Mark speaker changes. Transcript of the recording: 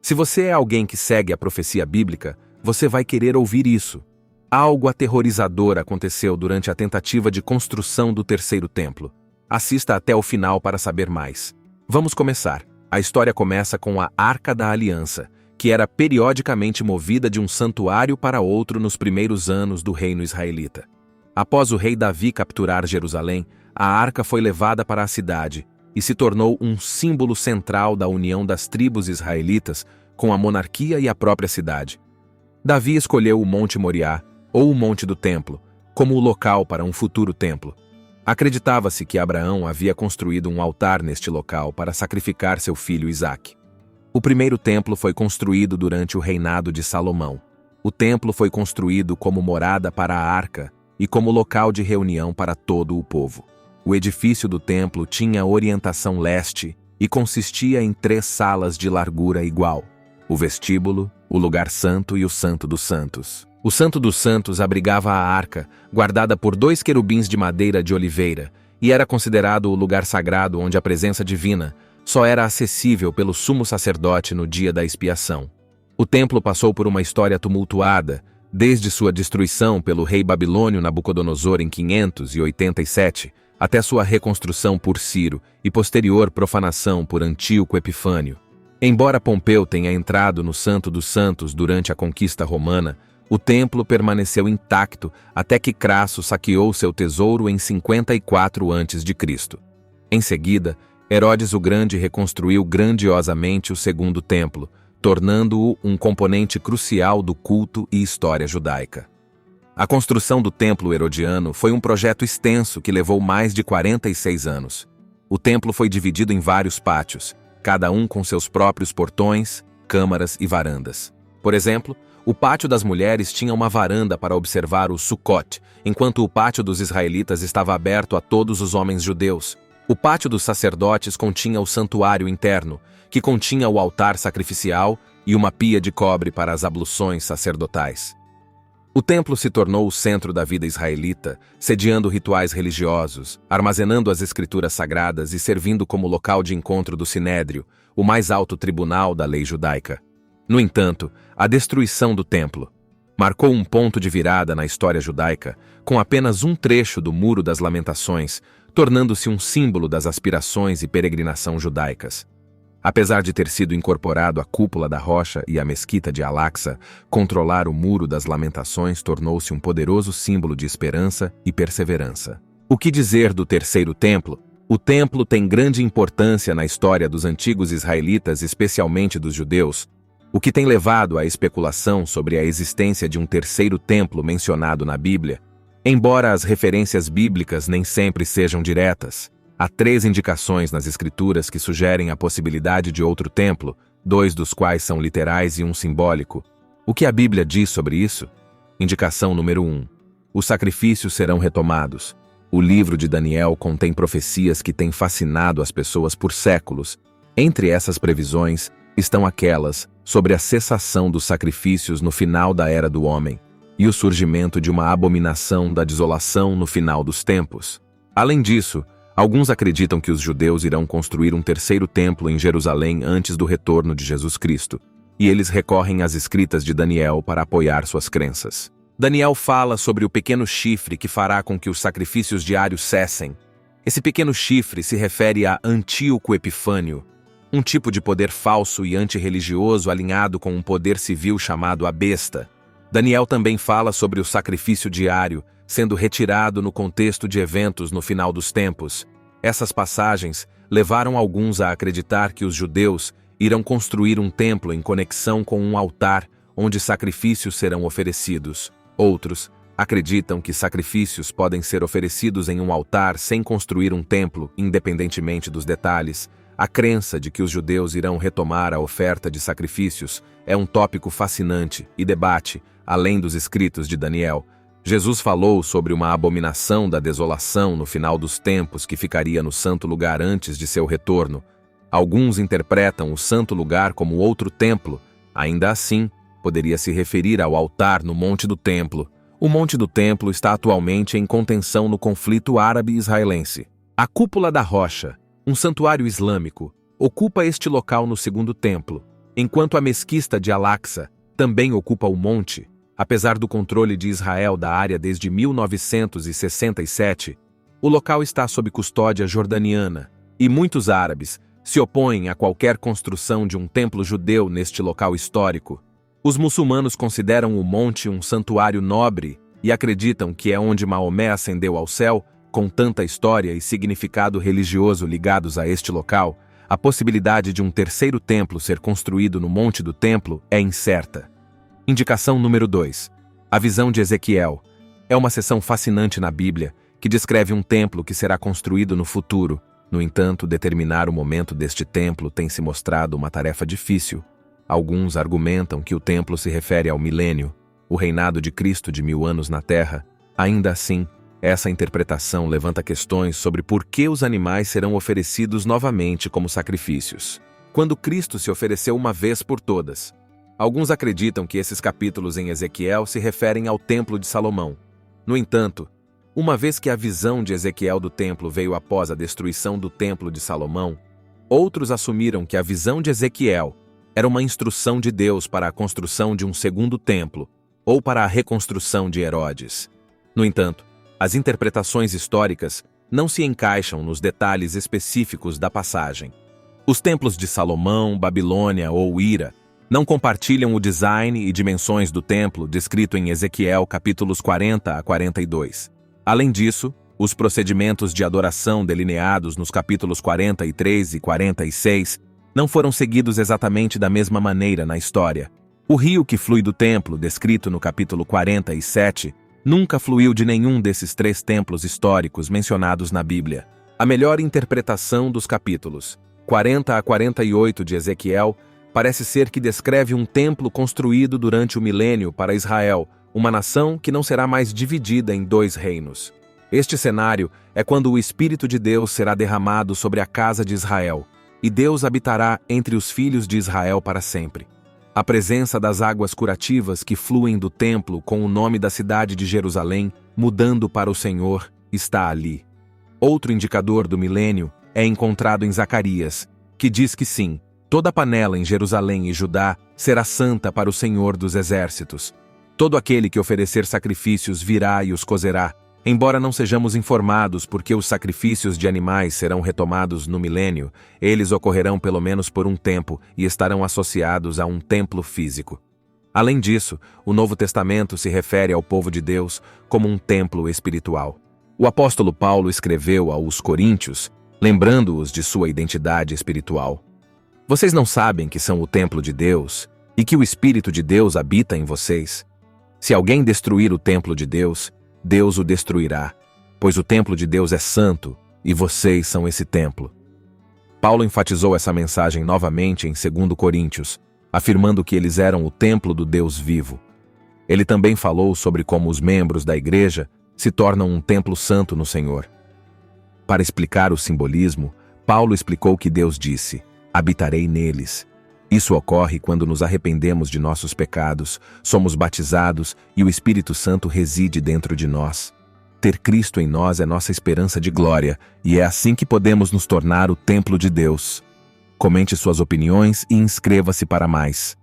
Speaker 1: Se você é alguém que segue a profecia bíblica, você vai querer ouvir isso. Algo aterrorizador aconteceu durante a tentativa de construção do terceiro templo. Assista até o final para saber mais. Vamos começar. A história começa com a Arca da Aliança, que era periodicamente movida de um santuário para outro nos primeiros anos do reino israelita. Após o rei Davi capturar Jerusalém, a arca foi levada para a cidade e se tornou um símbolo central da união das tribos israelitas com a monarquia e a própria cidade. Davi escolheu o Monte Moriá, ou o Monte do Templo, como o local para um futuro templo. Acreditava-se que Abraão havia construído um altar neste local para sacrificar seu filho Isaque. O primeiro templo foi construído durante o reinado de Salomão. O templo foi construído como morada para a arca e como local de reunião para todo o povo. O edifício do templo tinha orientação leste e consistia em 3 salas de largura igual: o vestíbulo, o lugar santo e o Santo dos Santos. O Santo dos Santos abrigava a arca, guardada por 2 querubins de madeira de oliveira, e era considerado o lugar sagrado onde a presença divina só era acessível pelo sumo sacerdote no dia da expiação. O templo passou por uma história tumultuada, desde sua destruição pelo rei babilônio Nabucodonosor em 587, até sua reconstrução por Ciro e posterior profanação por Antíoco Epifânio. Embora Pompeu tenha entrado no Santo dos Santos durante a conquista romana, o templo permaneceu intacto até que Crasso saqueou seu tesouro em 54 a.C. Em seguida, Herodes o Grande reconstruiu grandiosamente o segundo templo, tornando-o um componente crucial do culto e história judaica. A construção do templo herodiano foi um projeto extenso que levou mais de 46 anos. O templo foi dividido em vários pátios, cada um com seus próprios portões, câmaras e varandas. Por exemplo, o pátio das mulheres tinha uma varanda para observar o Sukkot, enquanto o pátio dos israelitas estava aberto a todos os homens judeus. O pátio dos sacerdotes continha o santuário interno, que continha o altar sacrificial e uma pia de cobre para as abluções sacerdotais. O templo se tornou o centro da vida israelita, sediando rituais religiosos, armazenando as escrituras sagradas e servindo como local de encontro do Sinédrio, o mais alto tribunal da lei judaica. No entanto, a destruição do templo marcou um ponto de virada na história judaica, com apenas um trecho do Muro das Lamentações, tornando-se um símbolo das aspirações e peregrinação judaicas. Apesar de ter sido incorporado à Cúpula da Rocha e à Mesquita de Al-Aqsa, controlar o Muro das Lamentações tornou-se um poderoso símbolo de esperança e perseverança. O que dizer do terceiro templo? O templo tem grande importância na história dos antigos israelitas, especialmente dos judeus, o que tem levado à especulação sobre a existência de um terceiro templo mencionado na Bíblia. Embora as referências bíblicas nem sempre sejam diretas, há 3 indicações nas Escrituras que sugerem a possibilidade de outro templo, 2 dos quais são literais e um simbólico. O que a Bíblia diz sobre isso? Indicação número 1. Os sacrifícios serão retomados. O livro de Daniel contém profecias que têm fascinado as pessoas por séculos. Entre essas previsões estão aquelas sobre a cessação dos sacrifícios no final da Era do Homem e o surgimento de uma abominação da desolação no final dos tempos. Além disso, alguns acreditam que os judeus irão construir um terceiro templo em Jerusalém antes do retorno de Jesus Cristo, e eles recorrem às escritas de Daniel para apoiar suas crenças. Daniel fala sobre o pequeno chifre que fará com que os sacrifícios diários cessem. Esse pequeno chifre se refere a Antíoco Epifânio, um tipo de poder falso e antirreligioso alinhado com um poder civil chamado a Besta. Daniel também fala sobre o sacrifício diário, sendo retirado no contexto de eventos no final dos tempos. Essas passagens levaram alguns a acreditar que os judeus irão construir um templo em conexão com um altar onde sacrifícios serão oferecidos. Outros acreditam que sacrifícios podem ser oferecidos em um altar sem construir um templo, independentemente dos detalhes. A crença de que os judeus irão retomar a oferta de sacrifícios é um tópico fascinante e debate, além dos escritos de Daniel. Jesus falou sobre uma abominação da desolação no final dos tempos que ficaria no santo lugar antes de seu retorno. Alguns interpretam o santo lugar como outro templo. Ainda assim, poderia se referir ao altar no Monte do Templo. O Monte do Templo está atualmente em contenção no conflito árabe-israelense. A Cúpula da Rocha, um santuário islâmico, ocupa este local no segundo templo. Enquanto a mesquita de Al-Aqsa também ocupa o monte, apesar do controle de Israel da área desde 1967, o local está sob custódia jordaniana, e muitos árabes se opõem a qualquer construção de um templo judeu neste local histórico. Os muçulmanos consideram o monte um santuário nobre e acreditam que é onde Maomé ascendeu ao céu, com tanta história e significado religioso ligados a este local. A possibilidade de um terceiro templo ser construído no Monte do Templo é incerta. Indicação número 2. A visão de Ezequiel. É uma seção fascinante na Bíblia que descreve um templo que será construído no futuro. No entanto, determinar o momento deste templo tem se mostrado uma tarefa difícil. Alguns argumentam que o templo se refere ao milênio, o reinado de Cristo de 1000 anos na Terra. Ainda assim, essa interpretação levanta questões sobre por que os animais serão oferecidos novamente como sacrifícios, quando Cristo se ofereceu uma vez por todas. Alguns acreditam que esses capítulos em Ezequiel se referem ao Templo de Salomão. No entanto, uma vez que a visão de Ezequiel do templo veio após a destruição do Templo de Salomão, outros assumiram que a visão de Ezequiel era uma instrução de Deus para a construção de um segundo templo, ou para a reconstrução de Herodes. No entanto, as interpretações históricas não se encaixam nos detalhes específicos da passagem. Os templos de Salomão, Babilônia ou Ira não compartilham o design e dimensões do templo descrito em Ezequiel capítulos 40 a 42. Além disso, os procedimentos de adoração delineados nos capítulos 43 e 46 não foram seguidos exatamente da mesma maneira na história. O rio que flui do templo, descrito no capítulo 47, nunca fluiu de nenhum desses 3 templos históricos mencionados na Bíblia. A melhor interpretação dos capítulos 40 a 48 de Ezequiel parece ser que descreve um templo construído durante o milênio para Israel, uma nação que não será mais dividida em 2 reinos. Este cenário é quando o Espírito de Deus será derramado sobre a casa de Israel, e Deus habitará entre os filhos de Israel para sempre. A presença das águas curativas que fluem do templo com o nome da cidade de Jerusalém, mudando para o Senhor, está ali. Outro indicador do milênio é encontrado em Zacarias, que diz que sim, toda panela em Jerusalém e Judá será santa para o Senhor dos Exércitos. Todo aquele que oferecer sacrifícios virá e os cozerá, embora não sejamos informados por que os sacrifícios de animais serão retomados no milênio, eles ocorrerão pelo menos por um tempo e estarão associados a um templo físico. Além disso, o Novo Testamento se refere ao povo de Deus como um templo espiritual. O apóstolo Paulo escreveu aos Coríntios, lembrando-os de sua identidade espiritual. Vocês não sabem que são o templo de Deus e que o Espírito de Deus habita em vocês? Se alguém destruir o templo de Deus, Deus o destruirá, pois o templo de Deus é santo e vocês são esse templo. Paulo enfatizou essa mensagem novamente em 2 Coríntios, afirmando que eles eram o templo do Deus vivo. Ele também falou sobre como os membros da igreja se tornam um templo santo no Senhor. Para explicar o simbolismo, Paulo explicou que Deus disse: habitarei neles. Isso ocorre quando nos arrependemos de nossos pecados, somos batizados e o Espírito Santo reside dentro de nós. Ter Cristo em nós é nossa esperança de glória, e é assim que podemos nos tornar o templo de Deus. Comente suas opiniões e inscreva-se para mais.